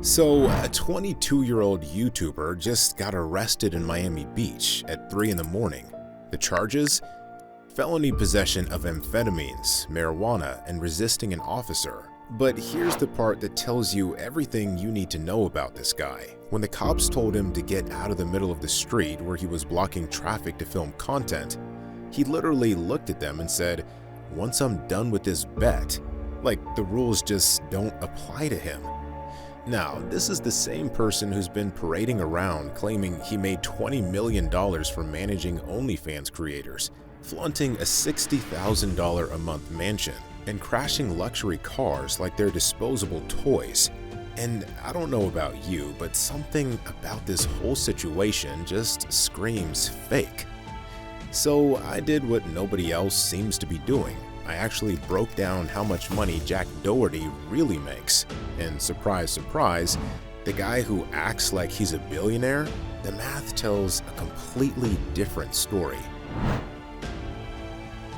So, a 22-year-old YouTuber just got arrested in Miami Beach at 3 in the morning. The charges? Felony possession of amphetamines, marijuana, and resisting an officer. But here's the part that tells you everything you need to know about this guy. When the cops told him to get out of the middle of the street where he was blocking traffic to film content, he literally looked at them and said, "Once I'm done with this bet," like the rules just don't apply to him. Now, this is the same person who's been parading around claiming he made $20 million from managing OnlyFans creators, flaunting a $60,000 a month mansion, and crashing luxury cars like they're disposable toys. And I don't know about you, but something about this whole situation just screams fake. So I did what nobody else seems to be doing. I actually broke down how much money Jack Doherty really makes. And surprise, surprise, the guy who acts like he's a billionaire, the math tells a completely different story.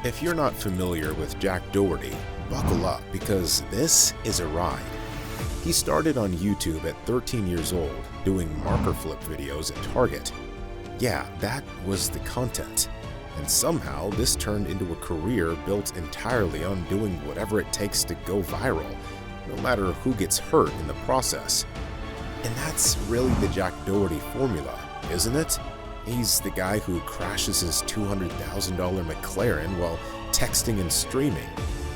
If you're not familiar with Jack Doherty, buckle up because this is a ride. He started on YouTube at 13 years old, doing marker flip videos at Target. Yeah, that was the content. And somehow this turned into a career built entirely on doing whatever it takes to go viral, no matter who gets hurt in the process. And that's really the Jack Doherty formula, isn't it? He's the guy who crashes his $200,000 McLaren while texting and streaming,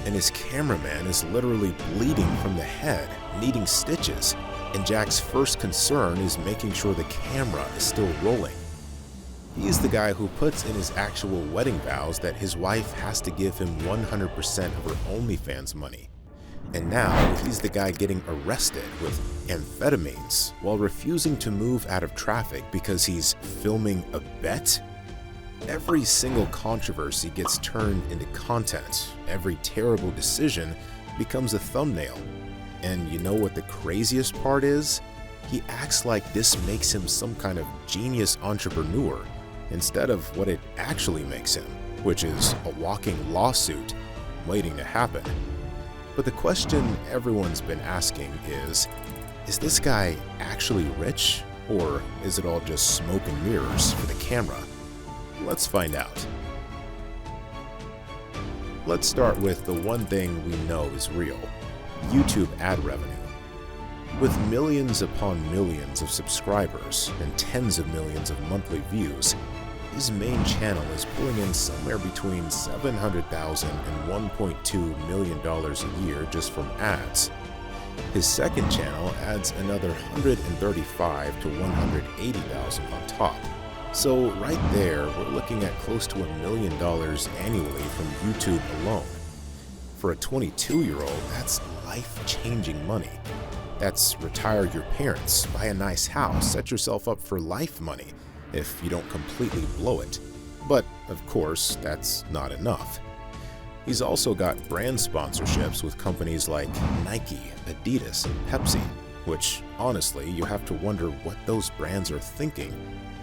and his cameraman is literally bleeding from the head, needing stitches, and Jack's first concern is making sure the camera is still rolling. He is the guy who puts in his actual wedding vows that his wife has to give him 100% of her OnlyFans money. And now he's the guy getting arrested with amphetamines while refusing to move out of traffic because he's filming a bet? Every single controversy gets turned into content. Every terrible decision becomes a thumbnail. And you know what the craziest part is? He acts like this makes him some kind of genius entrepreneur instead of what it actually makes him, which is a walking lawsuit waiting to happen. But the question everyone's been asking is this guy actually rich, or is it all just smoke and mirrors for the camera? Let's find out. Let's start with the one thing we know is real: YouTube ad revenue. With millions upon millions of subscribers and tens of millions of monthly views, his main channel is pulling in somewhere between $700,000 and $1.2 million a year just from ads. His second channel adds another $135,000 to $180,000 on top. So right there, we're looking at close to $1 million annually from YouTube alone. For a 22-year-old, that's life-changing money. That's retire your parents, buy a nice house, set yourself up for life money if you don't completely blow it. But, of course, that's not enough. He's also got brand sponsorships with companies like Nike, Adidas, and Pepsi, which, honestly, you have to wonder what those brands are thinking,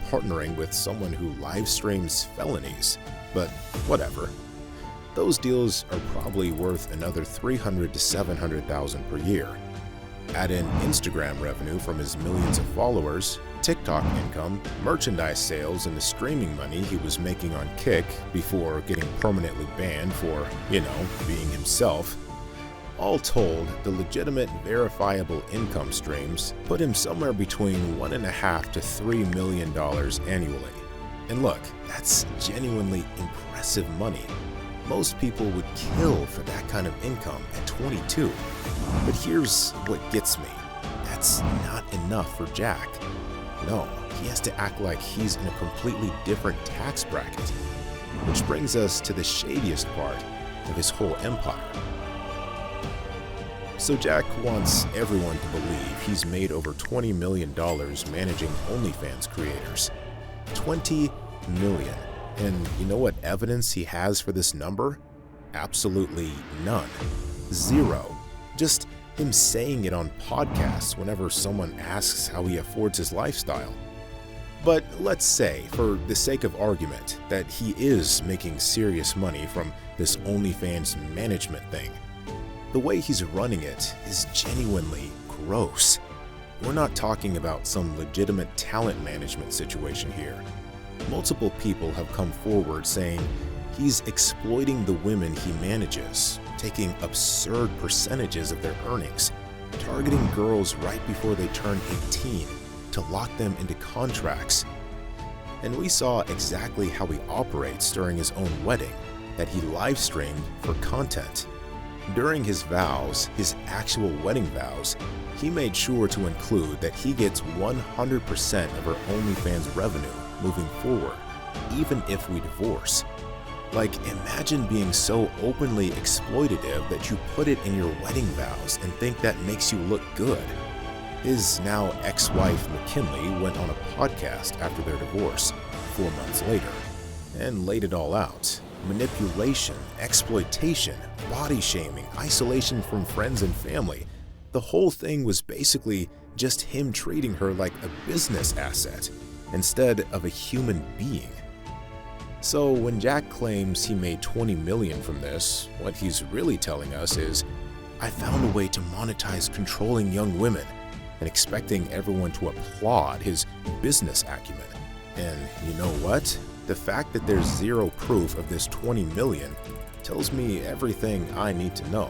partnering with someone who live streams felonies. But whatever. Those deals are probably worth another $300,000 to $700,000 per year. Add in Instagram revenue from his millions of followers, TikTok income, merchandise sales, and the streaming money he was making on Kick before getting permanently banned for, being himself. All told, the legitimate, verifiable income streams put him somewhere between $1.5 to $3 million annually. And look, that's genuinely impressive money. Most people would kill for that kind of income at 22. But here's what gets me. That's not enough for Jack. No, he has to act like he's in a completely different tax bracket. Which brings us to the shadiest part of his whole empire. So Jack wants everyone to believe he's made over $20 million managing OnlyFans creators. $20 million. And you know what evidence he has for this number? Absolutely none. Zero. Just him saying it on podcasts whenever someone asks how he affords his lifestyle. But let's say, for the sake of argument, that he is making serious money from this OnlyFans management thing. The way he's running it is genuinely gross. we're not talking about some legitimate talent management situation here. Multiple people have come forward saying he's exploiting the women he manages, taking absurd percentages of their earnings, targeting girls right before they turn 18 to lock them into contracts. And we saw exactly how he operates during his own wedding that he live-streamed for content. During his vows, his actual wedding vows, he made sure to include that he gets 100% of her OnlyFans revenue moving forward, even if we divorce. Like, imagine being so openly exploitative that you put it in your wedding vows and think that makes you look good. His now ex-wife McKinley went on a podcast after their divorce 4 months later and laid it all out. Manipulation, exploitation, body shaming, isolation from friends and family. The whole thing was basically just him treating her like a business asset instead of a human being. So when Jack claims he made $20 million from this, what he's really telling us is, I found a way to monetize controlling young women, and expecting everyone to applaud his business acumen. And you know what? The fact that there's zero proof of this $20 million tells me everything I need to know.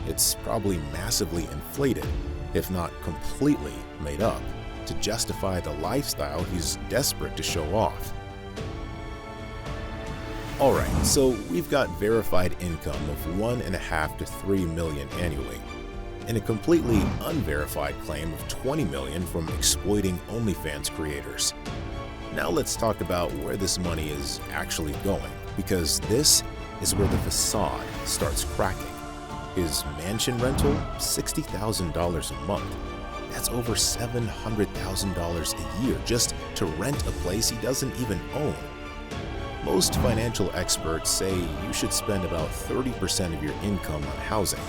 It's probably massively inflated, if not completely made up, to justify the lifestyle he's desperate to show off. Alright, so we've got verified income of $1.5 to $3 million annually, and a completely unverified claim of $20 million from exploiting OnlyFans creators. Now let's talk about where this money is actually going, because this is where the facade starts cracking. His mansion rental, $60,000 a month. That's over $700,000 a year just to rent a place he doesn't even own. Most financial experts say you should spend about 30% of your income on housing.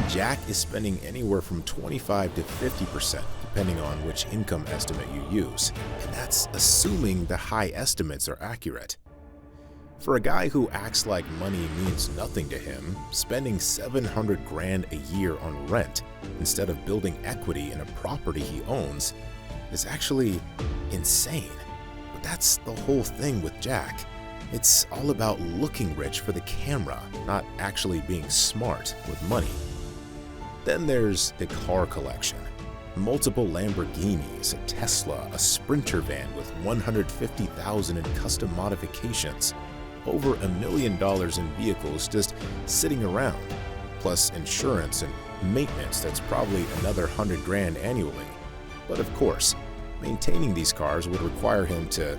Jack is spending anywhere from 25 to 50%, depending on which income estimate you use, and that's assuming the high estimates are accurate. For a guy who acts like money means nothing to him, spending $700,000 a year on rent instead of building equity in a property he owns is actually insane. But that's the whole thing with Jack. It's all about looking rich for the camera, not actually being smart with money. Then there's the car collection. Multiple Lamborghinis, a Tesla, a Sprinter van with $150,000 in custom modifications, over $1 million in vehicles just sitting around, plus insurance and maintenance that's probably another $100,000 annually. But of course, maintaining these cars would require him to,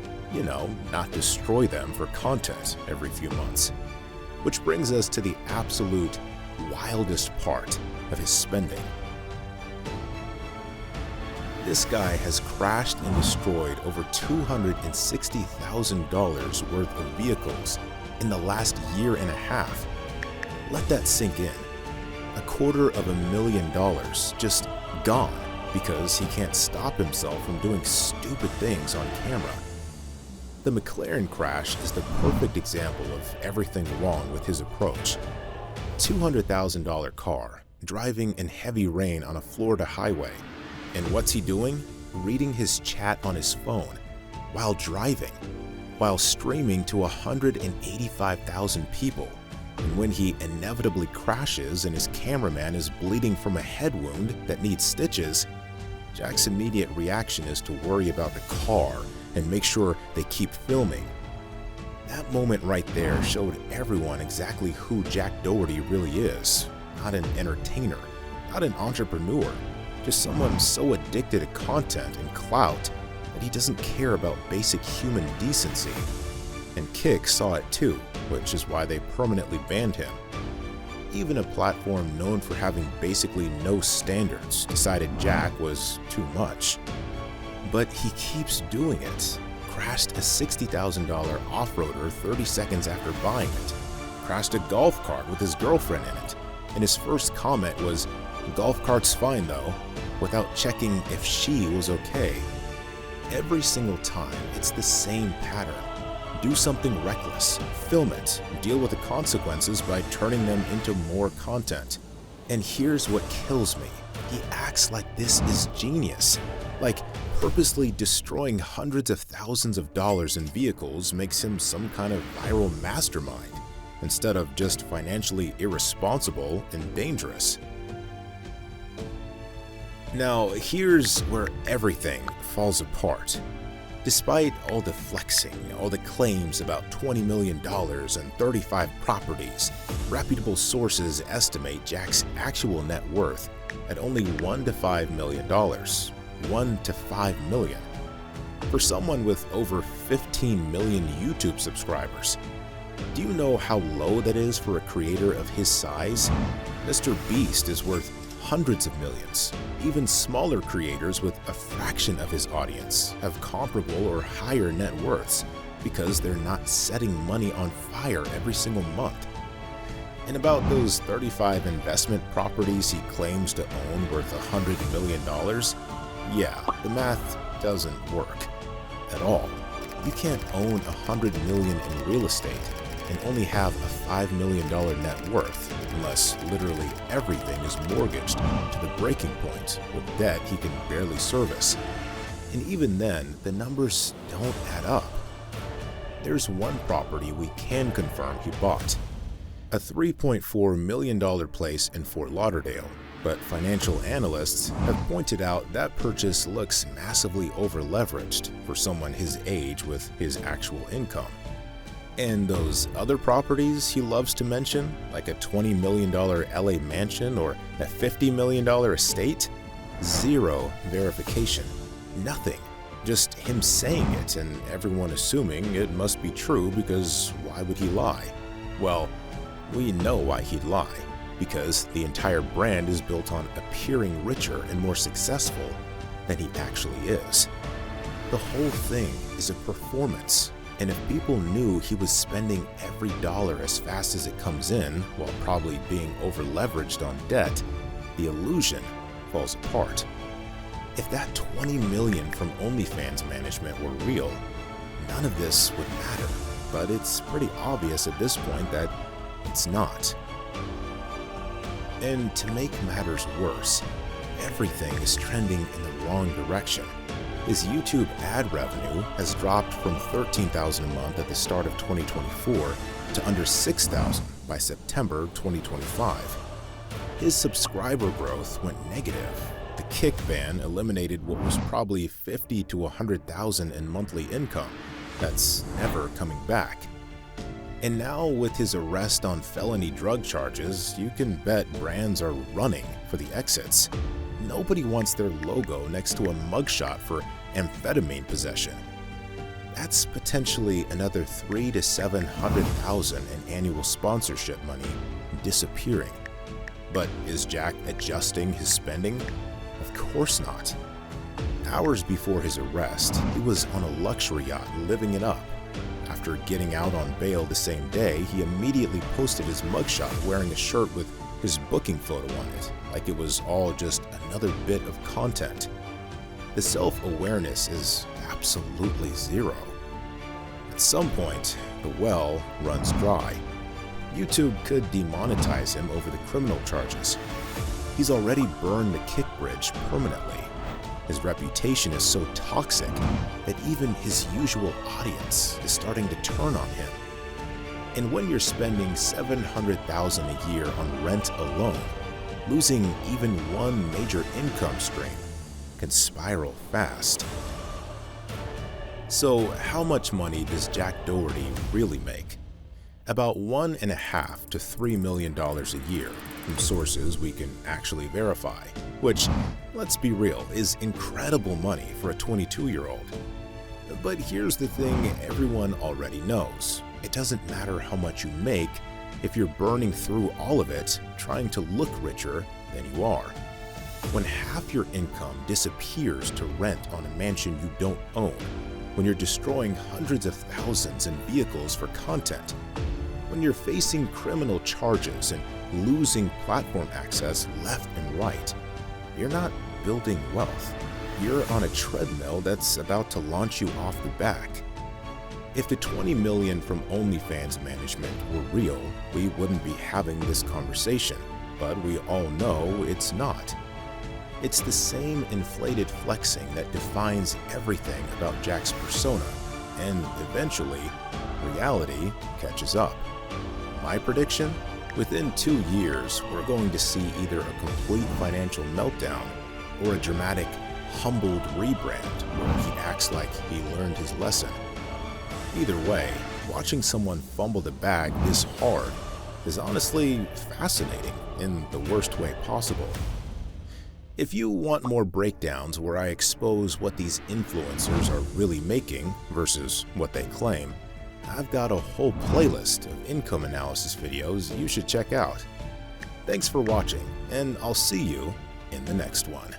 not destroy them for content every few months. Which brings us to the absolute wildest part of his spending. This guy has crashed and destroyed over $260,000 worth of vehicles in the last year and a half. Let that sink in. $250,000 just gone because he can't stop himself from doing stupid things on camera. The McLaren crash is the perfect example of everything wrong with his approach. $200,000 car, driving in heavy rain on a Florida highway. And what's he doing? Reading his chat on his phone while driving, while streaming to 185,000 people. And when he inevitably crashes and his cameraman is bleeding from a head wound that needs stitches, Jack's immediate reaction is to worry about the car and make sure they keep filming. That moment right there showed everyone exactly who Jack Doherty really is. Not an entertainer, not an entrepreneur, just someone so addicted to content and clout that he doesn't care about basic human decency. And Kick saw it too, which is why they permanently banned him. Even a platform known for having basically no standards decided Jack was too much. But he keeps doing it. Crashed a $60,000 off-roader 30 seconds after buying it. Crashed a golf cart with his girlfriend in it. And his first comment was, "Golf cart's fine though," without checking if she was okay. Every single time, it's the same pattern. Do something reckless, film it, deal with the consequences by turning them into more content. And here's what kills me. He acts like this is genius. Like, purposely destroying hundreds of thousands of dollars in vehicles makes him some kind of viral mastermind, instead of just financially irresponsible and dangerous. Now, here's where everything falls apart. Despite all the flexing, all the claims about $20 million and 35 properties, reputable sources estimate Jack's actual net worth at only $1 to $5 million. $1 to $5 million. For someone with over 15 million YouTube subscribers. Do you know how low that is for a creator of his size? Mr. Beast is worth hundreds of millions. Even smaller creators with a fraction of his audience have comparable or higher net worths because they're not setting money on fire every single month. And about those 35 investment properties he claims to own worth $100 million, yeah, the math doesn't work at all. You can't own $100 million in real estate and only have a $5 million net worth unless literally everything is mortgaged to the breaking point with debt he can barely service. And even then, the numbers don't add up. There's one property we can confirm he bought. A $3.4 million place in Fort Lauderdale, but financial analysts have pointed out that purchase looks massively over-leveraged for someone his age with his actual income. And those other properties he loves to mention, like a $20 million LA mansion or a $50 million estate, zero verification. Nothing. Just him saying it and everyone assuming it must be true because why would he lie? Well, we know why he'd lie. Because the entire brand is built on appearing richer and more successful than he actually is. The whole thing is a performance, and if people knew he was spending every dollar as fast as it comes in while probably being over-leveraged on debt, the illusion falls apart. If that $20 million from OnlyFans management were real, none of this would matter, but it's pretty obvious at this point that it's not. And to make matters worse, everything is trending in the wrong direction. His YouTube ad revenue has dropped from $13,000 a month at the start of 2024 to under $6,000 by September 2025. His subscriber growth went negative. The kick ban eliminated what was probably $50,000 to $100,000 in monthly income. That's never coming back. And now with his arrest on felony drug charges, you can bet brands are running for the exits. Nobody wants their logo next to a mugshot for amphetamine possession. That's potentially another $300,000 to $700,000 in annual sponsorship money disappearing. But is Jack adjusting his spending? Of course not. Hours before his arrest, he was on a luxury yacht living it up. After getting out on bail the same day, he immediately posted his mugshot wearing a shirt with his booking photo on it, like it was all just another bit of content. The self-awareness is absolutely zero. At some point, the well runs dry. YouTube could demonetize him over the criminal charges. He's already burned the kick bridge permanently. His reputation is so toxic that even his usual audience is starting to turn on him. And when you're spending $700,000 a year on rent alone, losing even one major income stream can spiral fast. So how much money does Jack Doherty really make? About $1.5 to $3 million a year from sources we can actually verify, which, let's be real, is incredible money for a 22-year-old. But here's the thing everyone already knows. It doesn't matter how much you make if you're burning through all of it trying to look richer than you are. When half your income disappears to rent on a mansion you don't own, when you're destroying hundreds of thousands in vehicles for content, when you're facing criminal charges and losing platform access left and right, you're not building wealth. You're on a treadmill that's about to launch you off the back. If the $20 million from OnlyFans management were real, we wouldn't be having this conversation. but we all know it's not. It's the same inflated flexing that defines everything about Jack's persona, and eventually, reality catches up. My prediction? Within 2 years, we're going to see either a complete financial meltdown or a dramatic, humbled rebrand where he acts like he learned his lesson. Either way, watching someone fumble the bag this hard is honestly fascinating in the worst way possible. If you want more breakdowns where I expose what these influencers are really making versus what they claim, I've got a whole playlist of income analysis videos you should check out. Thanks for watching, and I'll see you in the next one.